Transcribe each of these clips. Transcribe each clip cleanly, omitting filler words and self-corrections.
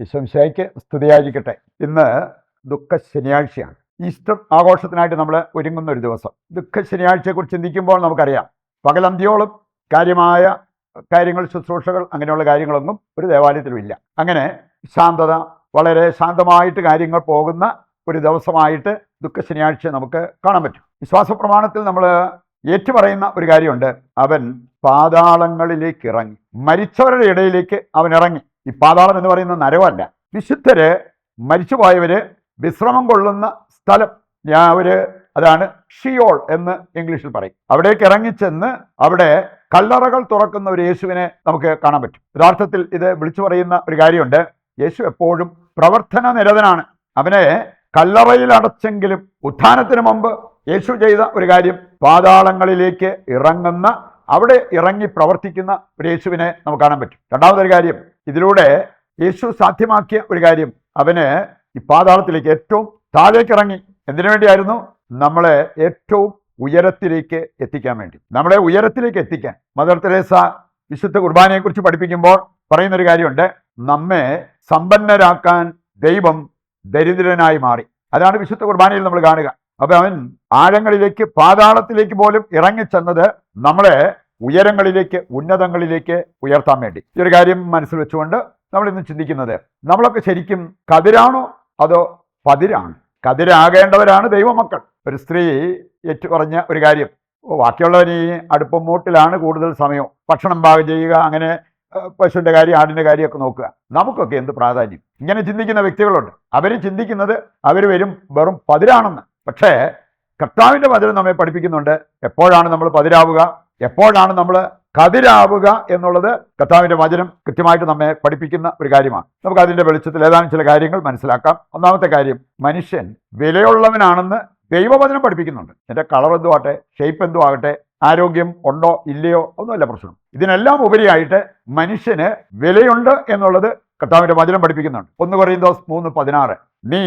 ഈശോമിശിഹായ്ക്ക് സ്തുതിയായിരിക്കട്ടെ. ഇന്ന് ദുഃഖ ശനിയാഴ്ചയാണ്. ഈസ്റ്റർ ആഘോഷത്തിനായിട്ട് നമ്മൾ ഒരുങ്ങുന്ന ഒരു ദിവസം. ദുഃഖ ശനിയാഴ്ചയെക്കുറിച്ച് ചിന്തിക്കുമ്പോൾ നമുക്കറിയാം, പകലന്തിയോളം കാര്യമായ കാര്യങ്ങൾ, ശുശ്രൂഷകൾ, അങ്ങനെയുള്ള കാര്യങ്ങളൊന്നും ഒരു ദേവാലയത്തിലും ഇല്ല. അങ്ങനെ ശാന്തത, വളരെ ശാന്തമായിട്ട് കാര്യങ്ങൾ പോകുന്ന ഒരു ദിവസമായിട്ട് ദുഃഖ ശനിയാഴ്ച നമുക്ക് കാണാൻ പറ്റും. വിശ്വാസ പ്രമാണത്തിൽ നമ്മൾ ഏറ്റുപറയുന്ന ഒരു കാര്യമുണ്ട്, അവൻ പാതാളങ്ങളിലേക്ക് ഇറങ്ങി. മരിച്ചവരുടെ ഇടയിലേക്ക് അവൻ ഇറങ്ങി. ഈ പാതാളം എന്ന് പറയുന്ന നരകമല്ല. വിശുദ്ധര്, മരിച്ചുപോയവര് വിശ്രമം കൊള്ളുന്ന സ്ഥലം, അതാണ് ഷിയോൾ എന്ന് ഇംഗ്ലീഷിൽ പറയും. അവിടേക്ക് ഇറങ്ങിച്ചെന്ന് അവിടെ കല്ലറകൾ തുറക്കുന്ന ഒരു യേശുവിനെ നമുക്ക് കാണാൻ പറ്റും. യഥാർത്ഥത്തിൽ ഇത് വിളിച്ചു പറയുന്ന ഒരു കാര്യമുണ്ട്, യേശു എപ്പോഴും പ്രവർത്തന നിരതനാണ്. അവനെ കല്ലറയിൽ അടച്ചെങ്കിലും ഉത്ഥാനത്തിന് മുമ്പ് യേശു ചെയ്ത ഒരു കാര്യം, പാതാളങ്ങളിലേക്ക് ഇറങ്ങുന്ന, അവിടെ ഇറങ്ങി പ്രവർത്തിക്കുന്ന ഒരു യേശുവിനെ നമുക്ക് കാണാൻ പറ്റും. രണ്ടാമതൊരു കാര്യം, ഇതിലൂടെ യേശു സാധ്യമാക്കിയ ഒരു കാര്യം, അവന് ഈ പാതാളത്തിലേക്ക് ഏറ്റവും താഴേക്ക് ഇറങ്ങി. എന്തിനു വേണ്ടിയായിരുന്നു? നമ്മളെ ഏറ്റവും ഉയരത്തിലേക്ക് എത്തിക്കാൻ വേണ്ടി, നമ്മളെ ഉയരത്തിലേക്ക് എത്തിക്കാൻ. മദർ തെരേസ വിശുദ്ധ കുർബാനയെക്കുറിച്ച് പഠിപ്പിക്കുമ്പോൾ പറയുന്നൊരു കാര്യമുണ്ട്, നമ്മെ സമ്പന്നരാക്കാൻ ദൈവം ദരിദ്രനായി മാറി. അതാണ് വിശുദ്ധ കുർബാനയിൽ നമ്മൾ കാണുക. അപ്പൊ അവൻ ആഴങ്ങളിലേക്ക്, പാതാളത്തിലേക്ക് പോലും ഇറങ്ങിച്ചെന്നത് നമ്മളെ ഉയരങ്ങളിലേക്ക്, ഉന്നതങ്ങളിലേക്ക് ഉയർത്താൻ വേണ്ടി. ഈ ഒരു കാര്യം മനസ്സിൽ വെച്ചുകൊണ്ട് നമ്മൾ ഇന്ന് ചിന്തിക്കുന്നത്, നമ്മളൊക്കെ ശരിക്കും കതിരാണോ അതോ പതിരാണ്? കതിരാകേണ്ടവരാണ് ദൈവമക്കൾ. ഒരു സ്ത്രീ ഏറ്റു പറഞ്ഞ ഒരു കാര്യം, ബാക്കിയുള്ളവർ ഈ അടുപ്പം മൂട്ടിലാണ് കൂടുതൽ സമയം, ഭക്ഷണം പാകം ചെയ്യുക, അങ്ങനെ പശുവിൻ്റെ കാര്യം, ആടിൻ്റെ കാര്യമൊക്കെ നോക്കുക. നമുക്കൊക്കെ എന്ത് പ്രാധാന്യം? ഇങ്ങനെ ചിന്തിക്കുന്ന വ്യക്തികളുണ്ട്. അവർ ചിന്തിക്കുന്നത് അവർ വെറും പതിരാണെന്ന്. പക്ഷേ കർത്താവിൻ്റെ വചനം നമ്മെ പഠിപ്പിക്കുന്നുണ്ട്, എപ്പോഴാണ് നമ്മൾ പതിരാവുക, എപ്പോഴാണ് നമ്മൾ കതിരാവുക എന്നുള്ളത് കർത്താവിൻ്റെ വചനം കൃത്യമായിട്ട് നമ്മെ പഠിപ്പിക്കുന്ന ഒരു കാര്യമാണ്. നമുക്ക് അതിൻ്റെ വെളിച്ചത്തിൽ ഏതാനും ചില കാര്യങ്ങൾ മനസ്സിലാക്കാം. ഒന്നാമത്തെ കാര്യം, മനുഷ്യൻ വിലയുള്ളവനാണെന്ന് ദൈവവചനം പഠിപ്പിക്കുന്നുണ്ട്. എൻ്റെ കളർ എന്തു ആകട്ടെ, ഷേപ്പ് എന്തു ആകട്ടെ, ആരോഗ്യം ഉണ്ടോ ഇല്ലയോ ഒന്നുമല്ല പ്രശ്നം. ഇതിനെല്ലാം ഉപരിയായിട്ട് മനുഷ്യന് വിലയുണ്ട് എന്നുള്ളത് കർത്താവിൻ്റെ വചനം പഠിപ്പിക്കുന്നുണ്ട്. 1 കൊരിന്തോസ് 3:16, നീ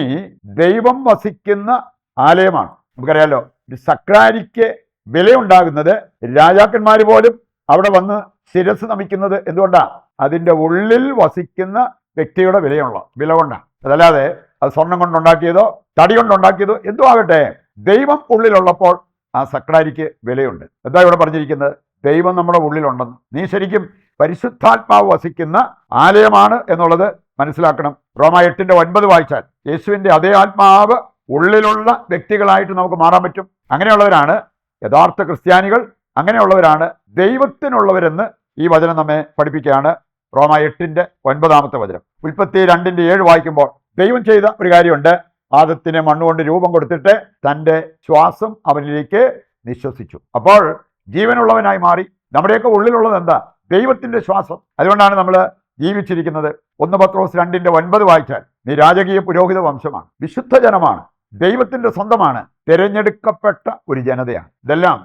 ദൈവം വസിക്കുന്ന ആലയമാണ്. നമുക്കറിയാലോ, ഒരു സക്രാരിക്ക് വിലയുണ്ടാകുന്നത്, രാജാക്കന്മാർ പോലും അവിടെ വന്ന് ശിരസ് നമിക്കുന്നത് എന്തുകൊണ്ടാണ്? അതിൻ്റെ ഉള്ളിൽ വസിക്കുന്ന വ്യക്തിയുടെ വില കൊണ്ടാണ്. അതല്ലാതെ അത് സ്വർണം കൊണ്ടുണ്ടാക്കിയതോ തടി കൊണ്ടുണ്ടാക്കിയതോ എന്തോ ആകട്ടെ, ദൈവം ഉള്ളിലുള്ളപ്പോൾ ആ സക്രാരിക്ക് വിലയുണ്ട്. എന്താ ഇവിടെ പറഞ്ഞിരിക്കുന്നത്? ദൈവം നമ്മുടെ ഉള്ളിലുണ്ടെന്ന്. നീ ശരിക്കും പരിശുദ്ധാത്മാവ് വസിക്കുന്ന ആലയമാണ് എന്നുള്ളത് മനസ്സിലാക്കണം. റോമ 8:9 വായിച്ചാൽ, യേശുവിൻ്റെ അതേ ആത്മാവ് ഉള്ളിലുള്ള വ്യക്തികളായിട്ട് നമുക്ക് മാറാൻ പറ്റും. അങ്ങനെയുള്ളവരാണ് യഥാർത്ഥ ക്രിസ്ത്യാനികൾ, അങ്ങനെയുള്ളവരാണ് ദൈവത്തിനുള്ളവരെന്ന് ഈ വചനം നമ്മെ പഠിപ്പിക്കുകയാണ്. റോമ 8:9 വചനം. ഉൽപ്പത്തി 2:7 വായിക്കുമ്പോൾ ദൈവം ചെയ്ത ഒരു കാര്യമുണ്ട്, ആദത്തിന് മണ്ണുകൊണ്ട് രൂപം കൊടുത്തിട്ട് തൻ്റെ ശ്വാസം അവനിലേക്ക് നിശ്വസിച്ചു. അപ്പോൾ ജീവനുള്ളവനായി മാറി. നമ്മുടെയൊക്കെ ഉള്ളിലുള്ളത് എന്താ? ദൈവത്തിൻ്റെ ശ്വാസം. അതുകൊണ്ടാണ് നമ്മൾ ജീവിച്ചിരിക്കുന്നത്. 1 പത്രോസ് 2:9 വായിച്ചാൽ, നീ രാജകീയ പുരോഹിത വംശമാണ്, വിശുദ്ധ ജനമാണ്, ദൈവത്തിൻ്റെ സ്വന്തമാണ്, തിരഞ്ഞെടുക്കപ്പെട്ട ഒരു ജനതയാണ്. ഇതെല്ലാം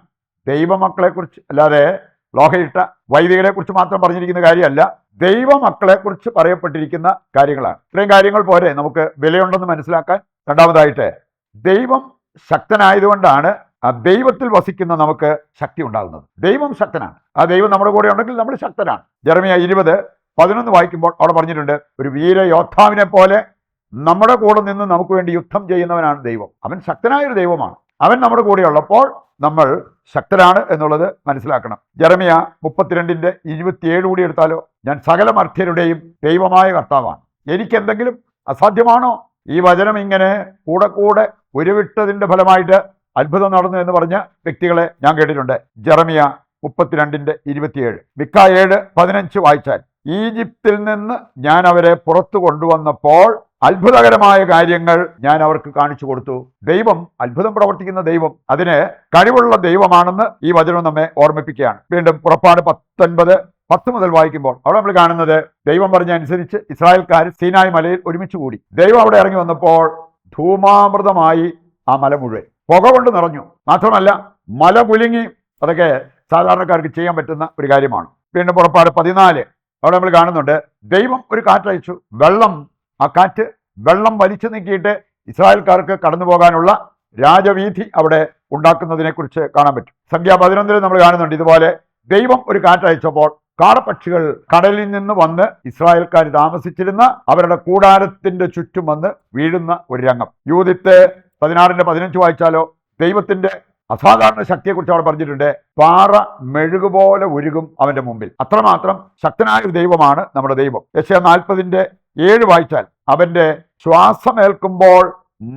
ദൈവമക്കളെക്കുറിച്ച്, അല്ലാതെ ലോഹയിട്ട വൈദികരെക്കുറിച്ച് മാത്രം പറഞ്ഞിരിക്കുന്ന കാര്യമല്ല, ദൈവമക്കളെക്കുറിച്ച് പറയപ്പെട്ടിരിക്കുന്ന കാര്യങ്ങളാണ്. ഇത്രയും കാര്യങ്ങൾ പോരെ നമുക്ക് വിലയുണ്ടെന്ന് മനസ്സിലാക്കാൻ? രണ്ടാമതായിട്ട്, ദൈവം ശക്തനായതുകൊണ്ടാണ് ആ ദൈവത്തിൽ വസിക്കുന്ന നമുക്ക് ശക്തി ഉണ്ടാകുന്നത്. ദൈവം ശക്തനാണ്. ആ ദൈവം നമ്മുടെ കൂടെ ഉണ്ടെങ്കിൽ നമ്മൾ ശക്തനാണ്. ജെറമ്യാ 20:11 വായിക്കുമ്പോൾ അവിടെ പറഞ്ഞിട്ടുണ്ട്, ഒരു വീരയോദ്ധാവിനെ പോലെ നമ്മുടെ കൂടെ നിന്ന് നമുക്ക് വേണ്ടി യുദ്ധം ചെയ്യുന്നവനാണ് ദൈവം. അവൻ ശക്തനായൊരു ദൈവമാണ്. അവൻ നമ്മുടെ കൂടെ ഉള്ളപ്പോൾ നമ്മൾ ശക്തരാണ് എന്നുള്ളത് മനസ്സിലാക്കണം. ജെറമ്യാ 32:27 കൂടി എടുത്താലോ, ഞാൻ സകല മർത്യരുടെയും ദൈവമായ കർത്താവാണ്, എനിക്കെന്തെങ്കിലും അസാധ്യമാണോ? ഈ വചനം ഇങ്ങനെ കൂടെ ഉരുവിട്ടതിൻ്റെ ഫലമായിട്ട് അത്ഭുതം നടന്നു എന്ന് പറഞ്ഞ വ്യക്തികളെ ഞാൻ കേട്ടിട്ടുണ്ട്. ജെറമ്യാ 32:27. മിക്ക 7:15 വായിച്ചാൽ, ഈജിപ്തിൽ നിന്ന് ഞാൻ അവരെ പുറത്തു കൊണ്ടുവന്നപ്പോൾ അത്ഭുതകരമായ കാര്യങ്ങൾ ഞാൻ അവർക്ക് കാണിച്ചു കൊടുത്തു. ദൈവം അത്ഭുതം പ്രവർത്തിക്കുന്ന ദൈവം, അതിന് കഴിവുള്ള ദൈവമാണെന്ന് ഈ വചനം നമ്മെ ഓർമ്മിപ്പിക്കുകയാണ്. വീണ്ടും പുറപ്പാട് 19:10 മുതൽ വായിക്കുമ്പോൾ അവിടെ നമ്മൾ കാണുന്നത്, ദൈവം പറഞ്ഞ അനുസരിച്ച് ഇസ്രായേൽക്കാർ സീനായ് മലയിൽ ഒരുമിച്ച് കൂടി. ദൈവം അവിടെ ഇറങ്ങി വന്നപ്പോൾ ധൂമാമൃതമായി ആ മല മുഴുവൻ പുക കൊണ്ട് നിറഞ്ഞു. മാത്രമല്ല മല കുലുങ്ങി. അതൊക്കെ സാധാരണക്കാർക്ക് ചെയ്യാൻ പറ്റുന്ന ഒരു കാര്യമാണ്. വീണ്ടും പുറപ്പാട് 14 അവിടെ നമ്മൾ കാണുന്നുണ്ട്, ദൈവം ഒരു കാറ്റയച്ചു, ആ കാറ്റ് വെള്ളം വലിച്ചു നീക്കിയിട്ട് ഇസ്രായേൽക്കാർക്ക് കടന്നു പോകാനുള്ള രാജവീഥി അവിടെ ഉണ്ടാക്കുന്നതിനെ കുറിച്ച് കാണാൻ പറ്റും. സംഖ്യ 11 നമ്മൾ കാണുന്നുണ്ട്, ഇതുപോലെ ദൈവം ഒരു കാറ്റയച്ചപ്പോൾ കാടപ്പക്ഷികൾ കടലിൽ നിന്ന് വന്ന് ഇസ്രായേൽക്കാർ താമസിച്ചിരുന്ന അവരുടെ കൂടാരത്തിന്റെ ചുറ്റും വന്ന് വീഴുന്ന ഒരു രംഗം. യൂദിത്ത് 16:15 വായിച്ചാലോ ദൈവത്തിന്റെ അസാധാരണ ശക്തിയെക്കുറിച്ച് അവിടെ പറഞ്ഞിട്ടുണ്ട്. പാറ മെഴുകുപോലെ ഉരുകും അവന്റെ മുമ്പിൽ. അത്രമാത്രം ശക്തനായ ഒരു ദൈവമാണ് നമ്മുടെ ദൈവം. യെശയ്യാ 40:7 വായിച്ചാൽ അവന്റെ ശ്വാസമേൽക്കുമ്പോൾ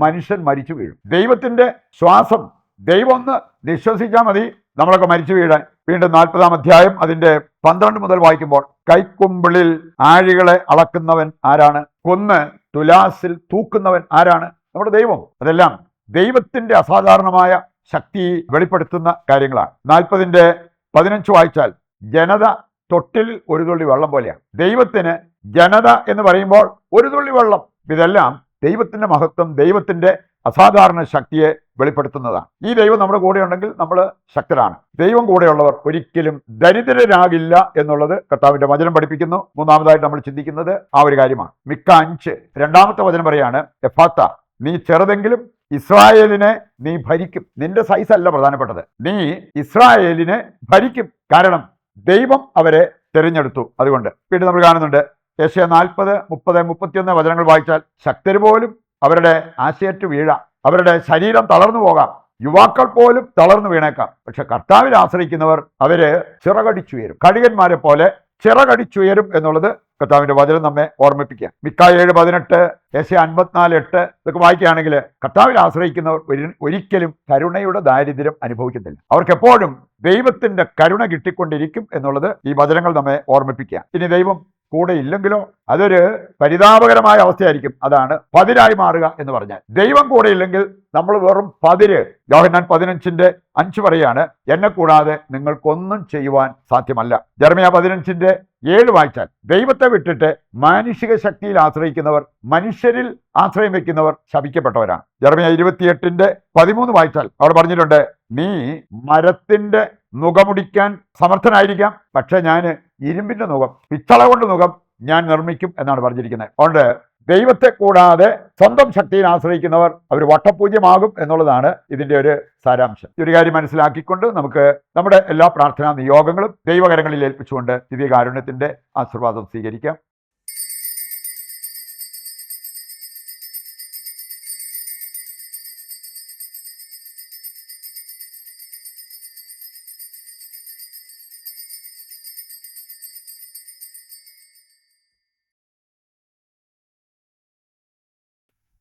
മനുഷ്യൻ മരിച്ചു വീഴും. ദൈവത്തിന്റെ ശ്വാസം, ദൈവം ഒന്ന് നിശ്വസിച്ചാൽ മതി നമ്മളൊക്കെ മരിച്ചു വീഴാൻ. വീണ്ടും 40-ാം അധ്യായം അതിന്റെ 12 മുതൽ വായിക്കുമ്പോൾ കൈക്കുമ്പിളിൽ ആഴികളെ അളക്കുന്നവൻ ആരാണ്? കൊന്ന് തുലാസിൽ തൂക്കുന്നവൻ ആരാണ്? നമ്മുടെ ദൈവം. അതെല്ലാം ദൈവത്തിന്റെ അസാധാരണമായ ശക്തി വെളിപ്പെടുത്തുന്ന കാര്യങ്ങളാണ്. 40:15 വായിച്ചാൽ ജനത തൊട്ടിൽ ഒരു തുള്ളി വെള്ളം പോലെയാണ്. ദൈവത്തിന് ജനത എന്ന് പറയുമ്പോൾ ഒരു തുള്ളി വെള്ളം. ഇതെല്ലാം ദൈവത്തിന്റെ മഹത്വം, ദൈവത്തിന്റെ അസാധാരണ ശക്തിയെ വെളിപ്പെടുത്തുന്നതാണ്. ഈ ദൈവം നമ്മുടെ കൂടെ ഉണ്ടെങ്കിൽ നമ്മൾ ശക്തരാണ്. ദൈവം കൂടെയുള്ളവർ ഒരിക്കലും ദരിദ്രരാകില്ല എന്നുള്ളത് കർത്താവിന്റെ വചനം പഠിപ്പിക്കുന്നു. മൂന്നാമതായിട്ട് നമ്മൾ ചിന്തിക്കുന്നത് ആ ഒരു കാര്യമാണ്. മിക്ക 5 2-ാമത്തെ വചനം പറയാണ്, എഫാത്ത, നീ ചെറുതെങ്കിലും ഇസ്രായേലിനെ നീ ഭരിക്കും. നിന്റെ സൈസ് അല്ല പ്രധാനപ്പെട്ടത്, നീ ഇസ്രായേലിനെ ഭരിക്കും. കാരണം ദൈവം അവരെ തിരഞ്ഞെടുത്തു. അതുകൊണ്ട് വീണ്ടും നമ്മൾ കാണുന്നുണ്ട് യെശയ്യാ 40, 30, 31 വചനങ്ങൾ വായിച്ചാൽ ശക്തര് പോലും അവരുടെ ആശയറ്റ് വീഴാം, അവരുടെ ശരീരം തളർന്നു പോകാം, യുവാക്കൾ പോലും തളർന്നു വീണേക്കാം. പക്ഷെ കർത്താവിൽ ആശ്രയിക്കുന്നവർ അവര് ചിറകടിച്ചുയരും, കഴുകന്മാരെ പോലെ ചിറകടിച്ചുയരും എന്നുള്ളത് കർത്താവിന്റെ വചനം നമ്മെ ഓർമ്മിപ്പിക്കുക. മിക്ക 7:18, യെശയ്യാ 54:8 ഇതൊക്കെ വായിക്കുകയാണെങ്കിൽ കർത്താവിൽ ആശ്രയിക്കുന്നവർ ഒരിക്കലും കരുണയുടെ ദാരിദ്ര്യം അനുഭവിക്കുന്നില്ല. അവർക്ക് എപ്പോഴും ദൈവത്തിന്റെ കരുണ കിട്ടിക്കൊണ്ടിരിക്കും എന്നുള്ളത് ഈ വചനങ്ങൾ നമ്മെ ഓർമ്മിപ്പിക്കുക. ഇനി ദൈവം കൂടെ ഇല്ലെങ്കിലോ അതൊരു പരിതാപകരമായ അവസ്ഥയായിരിക്കും. അതാണ് പതിരായി മാറുക എന്ന് പറഞ്ഞാൽ. ദൈവം കൂടെ ഇല്ലെങ്കിൽ നമ്മൾ വെറും പതിര്. യോഹന്നാൻ 15:5 പറയാണ്, എന്നെ കൂടാതെ നിങ്ങൾക്കൊന്നും ചെയ്യുവാൻ സാധ്യമല്ല. ജെറമ്യാ 15:7 വായിച്ചാൽ ദൈവത്തെ വിട്ടിട്ട് മാനുഷിക ശക്തിയിൽ ആശ്രയിക്കുന്നവർ, മനുഷ്യരിൽ ആശ്രയം വെക്കുന്നവർ ശപിക്കപ്പെട്ടവരാണ്. ജെറമ്യാ 28:13 വായിച്ചാൽ അവിടെ പറഞ്ഞിട്ടുണ്ട്, നീ മരത്തിന്റെ നുകമുടിക്കാൻ സമർത്ഥനായിരിക്കാം, പക്ഷെ ഞാൻ ഇരുമ്പിന്റെ നുകം, പിച്ചള കൊണ്ട് നുകം ഞാൻ നിർമ്മിക്കും എന്നാണ് പറഞ്ഞിരിക്കുന്നത്. അതുകൊണ്ട് ദൈവത്തെ കൂടാതെ സ്വന്തം ശക്തിയിൽ ആശ്രയിക്കുന്നവർ അവർ വട്ടപൂജ്യമാകും എന്നുള്ളതാണ് ഇതിന്റെ ഒരു സാരാംശം. ഈ ഒരു കാര്യം മനസ്സിലാക്കിക്കൊണ്ട് നമുക്ക് നമ്മുടെ എല്ലാ പ്രാർത്ഥനാ നിയോഗങ്ങളും ദൈവകരങ്ങളിൽ ഏൽപ്പിച്ചുകൊണ്ട് ദിവ്യകാരുണ്യത്തിന്റെ ആശീർവാദം സ്വീകരിക്കാം.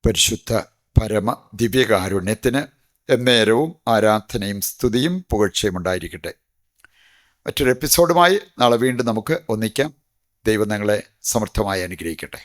പരിശുദ്ധ പരമ ദിവ്യകാരുണ്യത്തിന് എന്നേരവും ആരാധനയും സ്തുതിയും പുകഴ്ചയും ഉണ്ടായിരിക്കട്ടെ. മറ്റൊരു എപ്പിസോഡുമായി നാളെ വീണ്ടും നമുക്ക് ഒന്നിക്കാം. ദൈവം നിങ്ങളെ സമർത്ഥമായി അനുഗ്രഹിക്കട്ടെ.